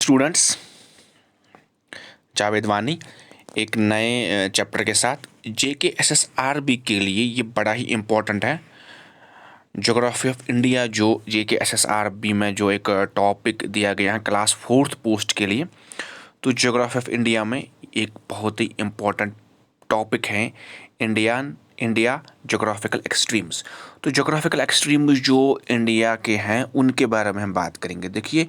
Students, Javed वानी एक नए चैप्टर के साथ JKSSRB के लिए ये बड़ा ही इम्पोर्टेंट है। ज्योग्राफी ऑफ इंडिया जो JKSSRB में जो एक टॉपिक दिया गया है क्लास 4th पोस्ट के लिए, तो ज्योग्राफी ऑफ इंडिया में एक बहुत ही इम्पोर्टेंट टॉपिक है इंडिया ज्योग्राफिकल एक्सट्रीम्स। तो ज्योग्राफिकल एक्सट्रीम्स जो इंडिया के हैं उनके बारे में हम बात करेंगे। देखिए,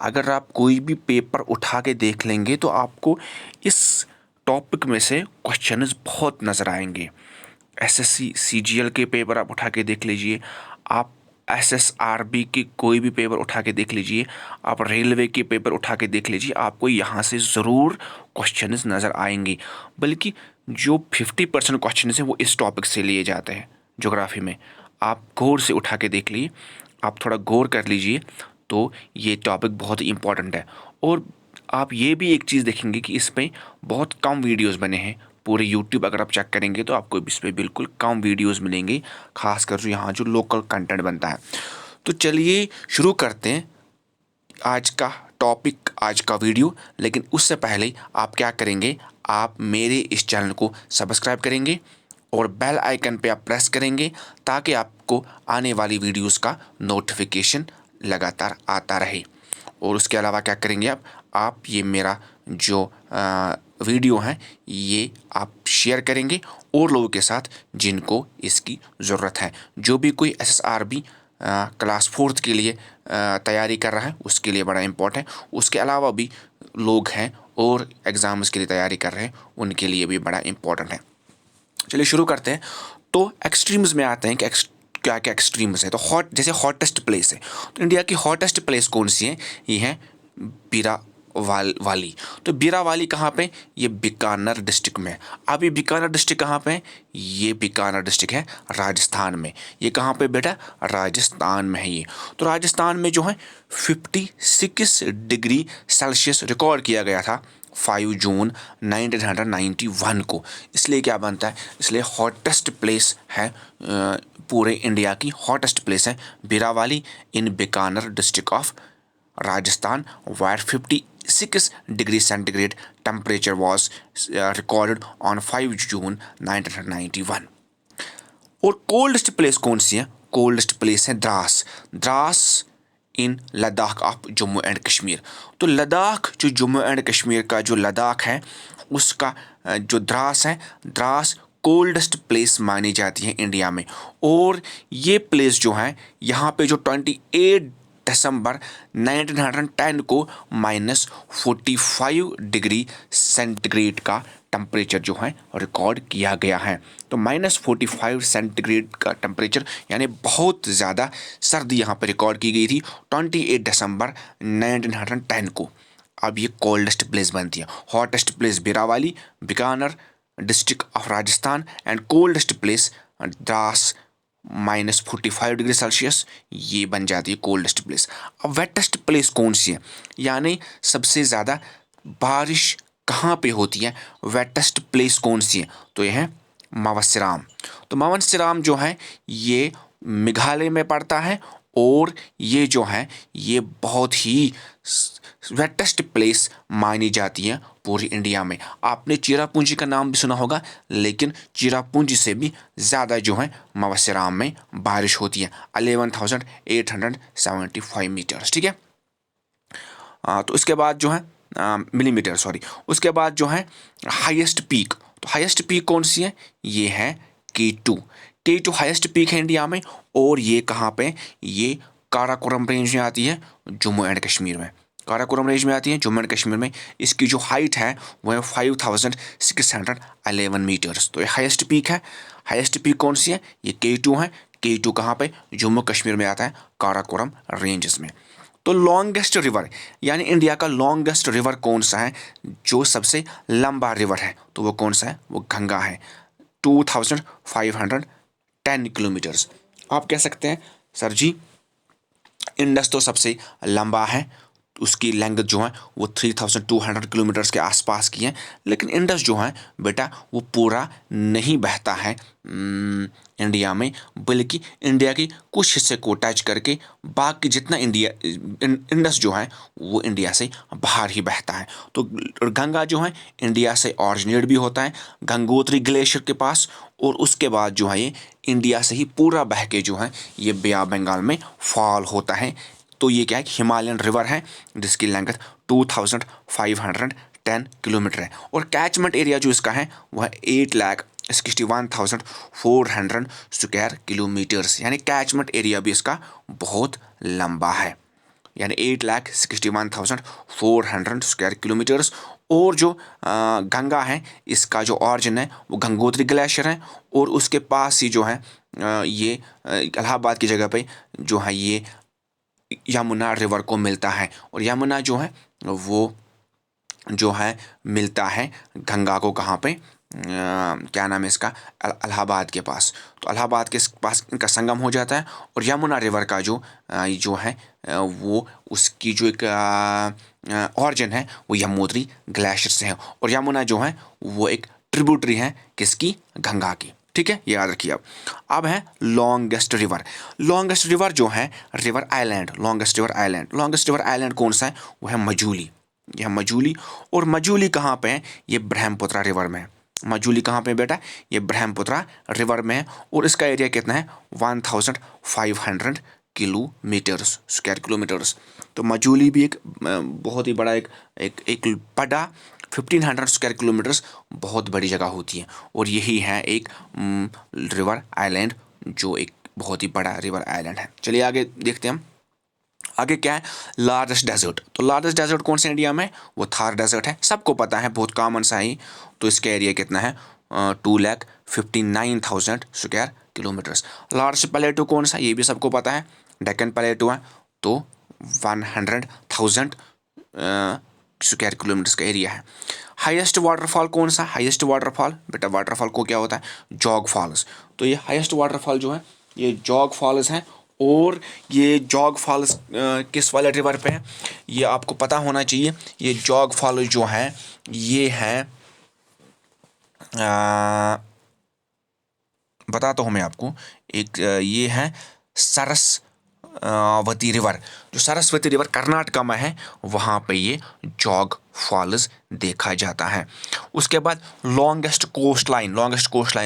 अगर आप कोई भी पेपर उठा के देख लेंगे तो आपको इस टॉपिक में से क्वेश्चंस बहुत नज़र आएंगे। SSC CGL के पेपर आप उठा के देख लीजिए, आप SSRB की कोई भी पेपर उठा के देख लीजिए, आप रेलवे के पेपर उठा के देख लीजिए, आपको यहाँ से ज़रूर क्वेश्चंस नज़र आएंगे। बल्कि जो 50% क्वेश्चन हैं वो इस टॉपिक से लिए जाते हैं ज्योग्राफी में। आप गौर से उठा के देख लीजिए, आप थोड़ा गौर कर लीजिए, तो ये टॉपिक बहुत ही इम्पोर्टेंट है। और आप ये भी एक चीज़ देखेंगे कि इस पर बहुत कम वीडियोस बने हैं। पूरे YouTube अगर आप चेक करेंगे तो आपको इस पर बिल्कुल कम वीडियोस मिलेंगे, खासकर जो यहाँ जो लोकल कंटेंट बनता है। तो चलिए शुरू करते हैं आज का टॉपिक, आज का वीडियो। लेकिन उससे पहले आप क्या करेंगे, आप मेरे इस चैनल को सब्सक्राइब करेंगे और बेल आइकन पे आप प्रेस करेंगे ताकि आपको आने वाली वीडियोस का नोटिफिकेशन लगातार आता रहे। और उसके अलावा क्या करेंगे आप ये मेरा जो वीडियो है ये आप शेयर करेंगे और लोगों के साथ जिनको इसकी ज़रूरत है। जो भी कोई SSRB क्लास 4th के लिए तैयारी कर रहा है उसके लिए बड़ा इम्पोर्टेंट है। उसके अलावा भी लोग हैं और एग्ज़ाम्स के लिए तैयारी कर रहे हैं, उनके लिए भी बड़ा इम्पोर्टेंट है। चलिए शुरू करते हैं। तो एक्सट्रीम्स में आते हैं कि क्या क्या एक्सट्रीम्स है। तो जैसे हॉटेस्ट प्लेस है, तो इंडिया की हॉटेस्ट प्लेस कौन सी है? ये है बीरावाली। तो बीरावाली कहाँ पे? ये बीकानेर डिस्ट्रिक्ट में। अब ये बीकानेर डिस्ट्रिक्ट कहाँ पे है? ये बीकानेर डिस्ट्रिक्ट है राजस्थान में। ये कहाँ पे बेटा? राजस्थान में है ये। तो राजस्थान में जो है 56 डिग्री सेल्सियस रिकॉर्ड किया गया था 5 जून 1991 को। इसलिए क्या बनता है, इसलिए हॉटेस्ट प्लेस है, पूरे इंडिया की हॉटेस्ट प्लेस है Birawali in Bikaner district of Rajasthan, where 56 degree centigrade temperature was recorded on 5 June 1991। और कोल्डेस्ट प्लेस कौन सी है? कोल्डेस्ट प्लेस है द्रास इन लद्दाख ऑफ जम्मू एंड कश्मीर। तो लद्दाख जो जम्मू एंड कश्मीर का जो लद्दाख है उसका जो द्रास है, द्रास कोल्डेस्ट प्लेस मानी जाती है इंडिया में। और ये प्लेस जो है यहाँ पे जो 28 दिसंबर 1910 को -45 डिग्री सेंटीग्रेड का टेम्परेचर जो है रिकॉर्ड किया गया है। तो -45 सेंटीग्रेड का टेम्परेचर यानी बहुत ज़्यादा सर्दी यहाँ पर रिकॉर्ड की गई थी 28 दिसंबर 1910 को। अब ये कोल्डेस्ट प्लेस बनती है। Hottest place Birawali, Bikaner district of Rajasthan, and coldest place Dras -45 degree Celsius, ये बन जाती है कोल्डेस्ट प्लेस। अब वेटेस्ट प्लेस कौन सी है, यानी सबसे ज़्यादा बारिश कहाँ पे होती है? वेटेस्ट प्लेस कौन सी है? तो ये है मावसिराम। तो मावसिराम जो है ये मेघालय में पड़ता है और ये जो है ये बहुत ही वेटेस्ट प्लेस मानी जाती है पूरी इंडिया में। आपने चिरापूंजी का नाम भी सुना होगा, लेकिन चिरापूंजी से भी ज़्यादा जो है मावसिराम में बारिश होती है 11,875 मीटर्स। ठीक है, तो इसके बाद जो है मिलीमीटर, सॉरी। उसके बाद जो है हाईएस्ट पीक। तो हाईएस्ट पीक कौन सी है? ये है K2 हाईएस्ट पीक है इंडिया में। और ये कहाँ पे? ये काराकोरम रेंज में आती है जम्मू एंड कश्मीर में। काराकोरम रेंज में आती है जम्मू एंड कश्मीर में। इसकी जो हाइट है वो है 5,611 मीटर्स। तो ये हाईएस्ट पीक है। हाईएस्ट पीक कौन सी है? ये K2 है। K2 कहाँ पे? जम्मू कश्मीर में आता है काराकोरम रेंजेस में। तो लॉन्गेस्ट रिवर, यानी इंडिया का लॉन्गेस्ट रिवर कौन सा है, जो सबसे लंबा रिवर है, तो वो कौन सा है? वो गंगा है, 2510 किलोमीटर्स। आप कह सकते हैं सर जी इंडस तो सबसे लंबा है, उसकी लेंथ जो है वो 3200 किलोमीटर्स के आसपास की है। लेकिन इंडस जो है बेटा वो पूरा नहीं बहता है इंडिया में, बल्कि इंडिया के कुछ हिस्से को टच करके बाकी जितना इंडस जो है वो इंडिया से बाहर ही बहता है। तो गंगा जो है इंडिया से ऑरिजिनेट भी होता है गंगोत्री ग्लेशियर के पास, और उसके बाद जो है ये इंडिया से ही पूरा बह के जो है ये बे ऑफ बंगाल में फॉल होता है। तो ये क्या है, हिमालयन रिवर है जिसकी लेंथ 2510 किलोमीटर है, और कैचमेंट एरिया जो इसका है वह 8,61,400 स्क्वायर किलोमीटर्स, यानी कैचमेंट एरिया भी इसका बहुत लंबा है, यानी 8,61,400 स्क्वायर किलोमीटर्स। और जो गंगा है इसका जो ऑरिजिन है वो गंगोत्री ग्लेशियर है, और उसके पास ही जो है ये इलाहाबाद की जगह पे जो है ये यमुना रिवर को मिलता है, और यमुना जो है वो जो है मिलता है गंगा को कहाँ पे, क्या नाम है इसका, इलाहाबाद के पास। तो इलाहाबाद के पास इनका संगम हो जाता है, और यमुना रिवर का जो है वो उसकी जो एक ऑरिजिन है वो यमुनोत्री ग्लेशियर से है, और यमुना जो है वो एक ट्रिब्यूटरी है किसकी, गंगा की। ठीक है, याद रखिए। अब है लॉन्गेस्ट रिवर। लॉन्गेस्ट रिवर जो है river island, longest river island कौन सा है, वो है मजूली। यह मजूली, और मजूली कहाँ पे है, ये ब्रह्मपुत्रा रिवर में है। मजूली कहाँ पे बेटा, ये ब्रह्मपुत्रा रिवर में है, और इसका एरिया कितना है 1500 किलोमीटर्स स्क्वायर किलोमीटर्स। तो मजूली भी एक बहुत ही बड़ा एक बड़ा 1500 स्क्वायर किलोमीटर्स बहुत बड़ी जगह होती है, और यही है एक रिवर आइलैंड जो एक बहुत ही बड़ा रिवर आइलैंड है। चलिए आगे देखते हैं हम। आगे क्या है, लार्जेस्ट डेजर्ट। तो लार्जेस्ट डेजर्ट कौन से इंडिया में, वो थार डेजर्ट है, सबको पता है, बहुत कॉमन सा ही। तो इसका एरिया कितना है 2,59,000 स्क्वायर किलोमीटर्स। लार्जेस्ट प्लेटो कौन सा, ये भी सबको पता है, डेक्कन प्लेटो है, तो 100,000 स्क्वायर किलोमीटर्स का एरिया है। हाईएस्ट वाटरफॉल कौन सा, हाईएस्ट वाटरफॉल बेटा, वाटरफॉल को क्या होता है, जॉग फॉल्स। तो ये हाईएस्ट वाटरफॉल जो है ये जॉग फॉल्स है, और ये जॉग फॉल्स किस वाले रिवर पे है, ये आपको पता होना चाहिए। ये जॉग फॉल्स जो है ये है बताता हूँ मैं आपको, एक ये है सरस्वती रिवर। जो सरस्वती रिवर कर्नाटका में है वहाँ पे ये जॉग फॉल्स देखा जाता है। उसके बाद लॉन्गेस्ट कोस्ट लाइन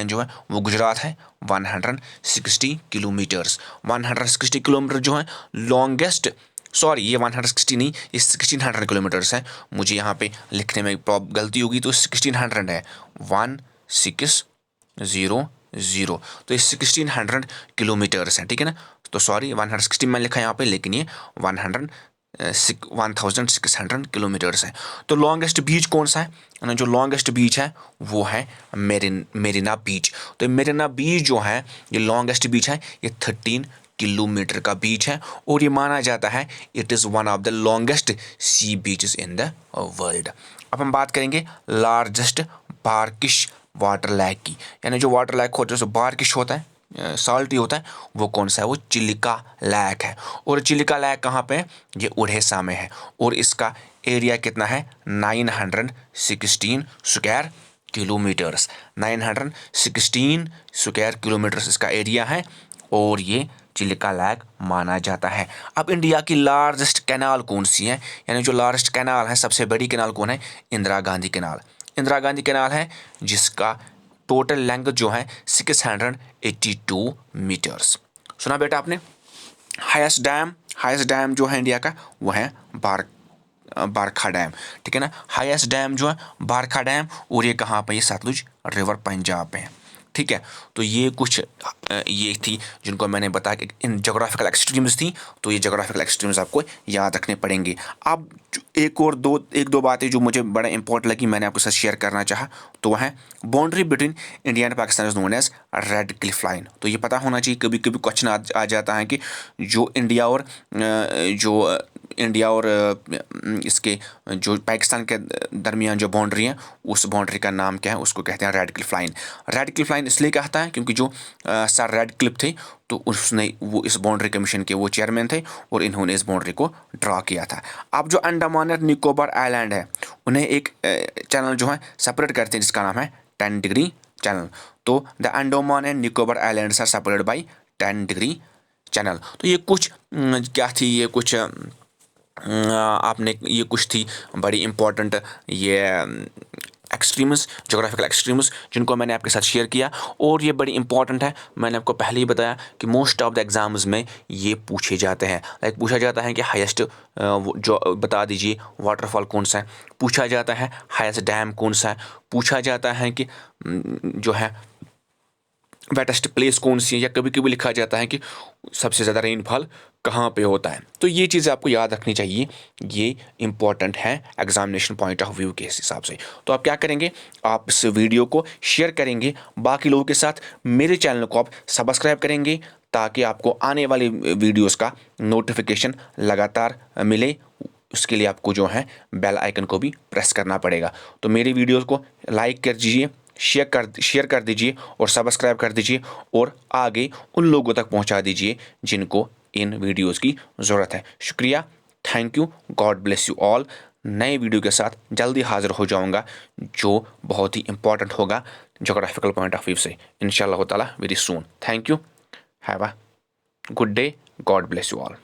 जो है वो गुजरात है, 160 किलोमीटर्स। 160 किलोमीटर जो है लॉन्गेस्ट, सॉरी ये 160 नहीं, ये 1600 किलोमीटर्स है। मुझे यहाँ पे लिखने में गलती होगी, तो 1600 है, 1600, तो ये 1600 किलोमीटर्स हैं। ठीक है ना, तो सॉरी 160 में लिखा है यहाँ पे, लेकिन ये 1600 किलोमीटर्स है। तो लॉन्गेस्ट बीच कौन सा है, जो लॉन्गेस्ट बीच है वो है मेरिना बीच। तो मेरिना बीच जो है ये लॉन्गेस्ट बीच है, ये 13 किलोमीटर का बीच है, और ये माना जाता है it is one of the longest sea beaches in the world. अब हम बात करेंगे लार्जेस्ट बारकिश वाटर लैक की, यानी जो वाटर लैक होता है जो बारकिश होता है, साल्टी होता है, वो कौन सा है, वो चिलिका लैक है। और चिलिका लैक कहाँ पे है, ये उड़ीसा में है, और इसका एरिया कितना है 916 स्क्वायर किलोमीटर्स। 916 स्क्वायर किलोमीटर्स इसका एरिया है, और ये चिलिका लैक माना जाता है। अब इंडिया की लार्जेस्ट कैनाल कौन सी है, यानी जो लार्जेस्ट कैनाल है, सबसे बड़ी कैनाल कौन है, इंदिरा गांधी कैनाल। इंदिरा गांधी कैनाल है जिसका टोटल लेंथ जो है 682 मीटर्स। सुना बेटा आपने। हाईएस्ट डैम जो है इंडिया का वो है बारखा डैम। ठीक है ना, हाईएस्ट डैम जो है बारखा डैम, और ये कहाँ पे, ये सतलुज रिवर पंजाब में है। ठीक है, तो ये कुछ ये थी जिनको मैंने बताया कि इन जोग्राफिकल एक्सट्रीम्स थी, तो ये जोग्राफिकल एक्सट्रीम्स आपको याद रखने पड़ेंगे। अब एक दो बातें जो मुझे बड़ा इंपॉर्टेंट लगी, मैंने आपके साथ शेयर करना चाहा, तो वह है boundary between India and Pakistan is known as Radcliffe line. तो ये पता होना चाहिए, कभी कभी क्वेश्चन आ जाता है कि जो इंडिया और जो इंडिया और इसके जो पाकिस्तान के दरमियान जो बाउंड्री है, उस बाउंड्री का नाम क्या है, उसको कहते हैं red Cliff line. Red Cliff line इसलिए कहता है क्योंकि जो सर रेड क्लिफ थे, तो उसने वो इस बाउंड्री कमीशन के वो चेयरमैन थे और इन्होंने इस बाउंड्री को ड्रा किया था। अब जो अंडमान और निकोबार आइलैंड है, उन्हें एक चैनल जो है सेपरेट करते हैं जिसका नाम है 10 डिग्री चैनल। तो the Andaman and Nicobar islands are separated by 10 degree channel. तो ये कुछ क्या थी, ये कुछ आपने ये कुछ थी बड़ी इंपॉर्टेंट ये एक्सट्रीम्स, जोग्राफिकल एक्सट्रीम्स, जिनको मैंने आपके साथ शेयर किया। और ये बड़ी इंपॉर्टेंट है, मैंने आपको पहले ही बताया कि मोस्ट ऑफ द एग्जाम्स में ये पूछे जाते हैं। लाइक पूछा जाता है कि हाईएस्ट जो बता दीजिए वाटरफॉल कौन सा है, पूछा जाता है हाईएस्ट डैम कौन सा है, पूछा जाता है कि जो है वेटेस्ट प्लेस कौन सी है, या कभी कभी लिखा जाता है कि सबसे ज़्यादा रेनफॉल कहाँ पे होता है। तो ये चीज़ें आपको याद रखनी चाहिए, ये इंपॉर्टेंट है एग्जामिनेशन पॉइंट ऑफ व्यू के हिसाब से। तो आप क्या करेंगे, आप इस वीडियो को शेयर करेंगे बाकी लोगों के साथ, मेरे चैनल को आप सब्सक्राइब करेंगे ताकि आपको आने वाली वीडियोज़ का नोटिफिकेशन लगातार मिले। उसके लिए आपको जो है बेल आइकन को भी प्रेस करना पड़ेगा। तो मेरी वीडियोज़ को लाइक कर दीजिए, शेयर कर दीजिए और सब्सक्राइब कर दीजिए, और आगे उन लोगों तक पहुंचा दीजिए जिनको इन वीडियोस की ज़रूरत है। शुक्रिया, thank you, God bless you all. नए वीडियो के साथ जल्दी हाजिर हो जाऊंगा जो बहुत ही इंपॉर्टेंट होगा जोग्राफिकल पॉइंट ऑफ व्यू से, इंशाल्लाह ताला very soon. Thank you, have a good day, God bless you all.